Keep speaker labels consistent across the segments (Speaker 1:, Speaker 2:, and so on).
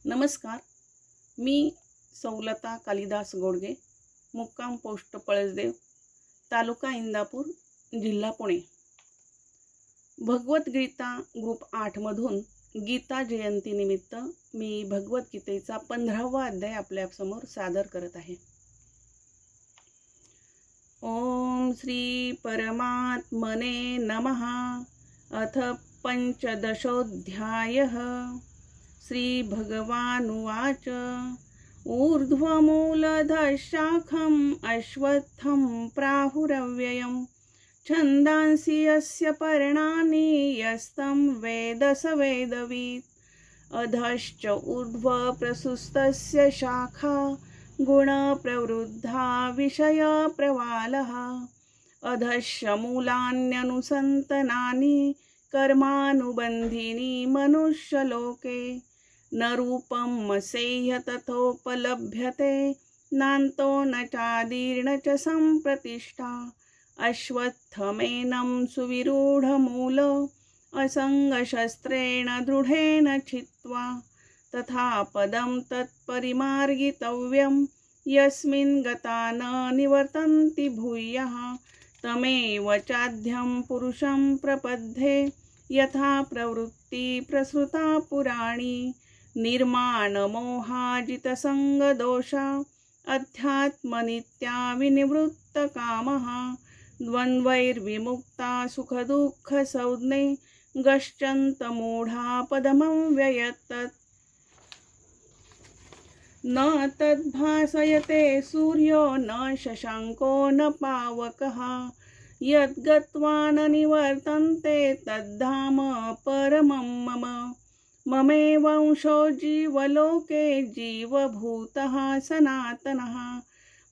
Speaker 1: नमस्कार. मी सौलता कालिदास गोडगे, मुक्काम पोस्ट पळसदेव, तालुका इंदापूर, जिल्हा पुणे. भगवद्गीता ग्रुप 8 मधून गीता जयंतीनिमित्त मी भगवद्गीतेचा 15वा अध्याय आपल्यासमोर सादर करत आहे. ओम श्री परमात्मने नमः. अथ पंचदशोऽध्यायः. श्री भगवानुवाच. ऊर्ध्वमूलधः शाखम् अश्वत्थं प्राहुरव्ययम् छन्दांसि यस्य पर्णानि यस्तं वेद स वेदवित्. अधश्च ऊर्ध्वप्रसुस्तस्य शाखा गुणप्रवृद्धा विषयप्रवालः. अधश्च मूलान्यनुसन्तनानि कर्मानुबन्धीनि मनुष्यलोके. न रूपं मसेह्य तथोपलभ्यते नान्तो न चादीर्न च सम्प्रतिष्ठा. अश्वत्थमेनं सुविरूढमूल असङ्गशस्त्रेण दृढेन छित्त्वा. तथा पदं तत्परिमार्गितव्यं यस्मिन् गता न निवर्तन्ति भूयः. तमेव चाद्यं पुरुषं प्रपद्ये यथा प्रवृत्ति प्रसृता पुराणी. निर्माणमोहाजितसङ्गदोषा अध्यात्मनित्या विनिवृत्तकामः. द्वन्द्वैर्विमुक्ता सुखदुःखसंज्ञे गच्छन्तमूढा पदमव्ययतत्. न तद्भासयते सूर्यो न शशाङ्को न पावकः. यद्गत्वा न निवर्तन्ते तद्धाम परमं मम. ममेवंशो जीवलोके जीवभूतः सनातनः.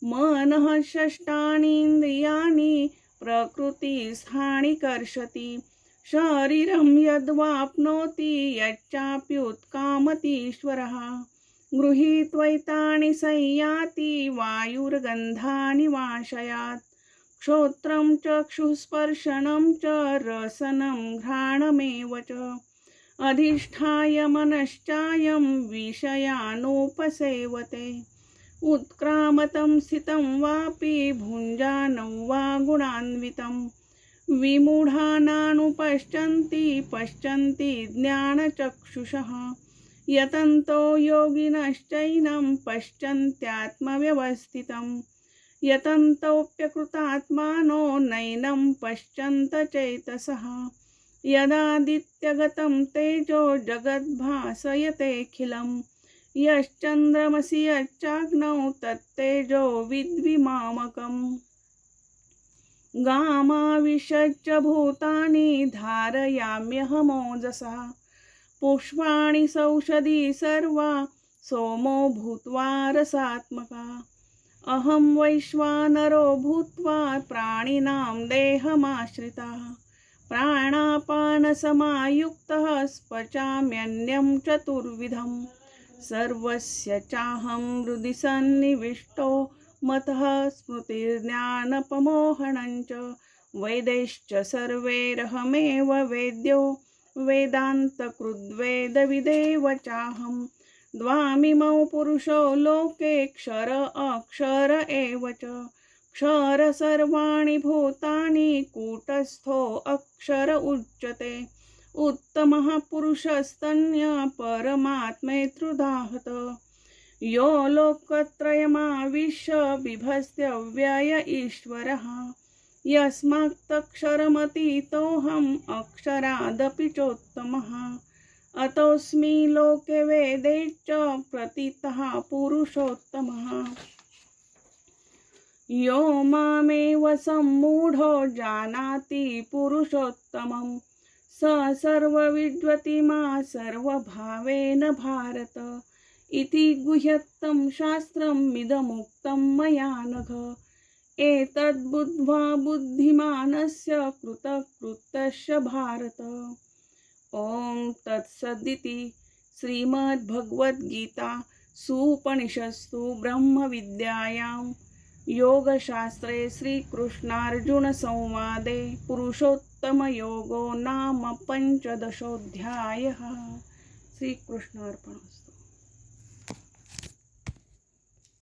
Speaker 1: मनः षष्ठानीन्द्रियाणि प्रकृतिस्थानि कर्षति. शरीरं यद्वाप्नोति यच्चाप्युत्कामतीश्वरः. गृहीत्वैतानि संयाति वायुर्गन्धानि वाशयात्. श्रोत्रं चक्षुस्पर्शनं च रसनं घ्राणमेव च. अधिष्ठाय मनश्चायं विषयानुपसेवते. उत्क्रामतं स्थितं वापि भुञ्जानं वा गुणान्वितं. विमूढानानुपश्यन्ति पश्यन्ति ज्ञानचक्षुषः. यतन्तो योगिनश्चैनं पश्यन्त्यात्मव्यवस्थितं. यतन्तोऽप्यकृतात्मानो नैनं पश्यन्त चेतसः. यदादित्यगतं तेजो जगद्भासयतेऽखिलं. यश्चन्द्रमसि यच्चाग्नौ तत्तेजो विद्विमामकम्. गामाविशच्च भूतानि धारयाम्यहमोजसा. पुष्पाणि सौषधी सर्वा सोमो भूत्वा रसात्मका. अहं वैश्वानरो भूत्वा प्राणिनां देहमाश्रितः. प्राणापानसमायुक्तः पचाम्यन्नं चतुर्विधं. सर्वस्य चाहं हृदि सन्निविष्टो मतः स्मृतिर्ज्ञानपमोहनं च. वैदैश्च सर्वैरहमेव वेद्यो वेदान्तकृद्वेदविदेव चाहं. द्वामिमौ पुरुषो लोके क्षर अक्षर एव च. क्षर सर्वाणि भूतानि कूटस्थो अक्षर उच्यते. उत्तमः पुरुषस्तन्य परमात्मेत्युदाहत. यो लोकत्रयमाविश्य बिभर्त्यव्यय ईश्वरः. यस्मात्तक्षरमतीतोऽहम् अक्षरादपि चोत्तमः. अतोऽस्मि लोके वेदे च प्रथितः पुरुषोत्तमः. यो मामेव सम्मूढो जानाति पुरुषोत्तमं. स सर्वविद्वति सर्वभावेन भारत. इति गुह्यत्तं शास्त्रमिदमुक्तं मया नघ. एतद्बुद्ध्वा बुद्धिमानस्य कृतकृत्यस्य भारत. ओम तत्सदिति श्रीमद्भगवद्गीता सुपनिषत्सु ब्रह्मविद्यायां योगशास्त्रे श्रीकृष्णार्जुनसंवादे पुरुषोत्तमयोगो नाम 15ोऽध्यायः. श्रीकृष्णार्पणमस्तु.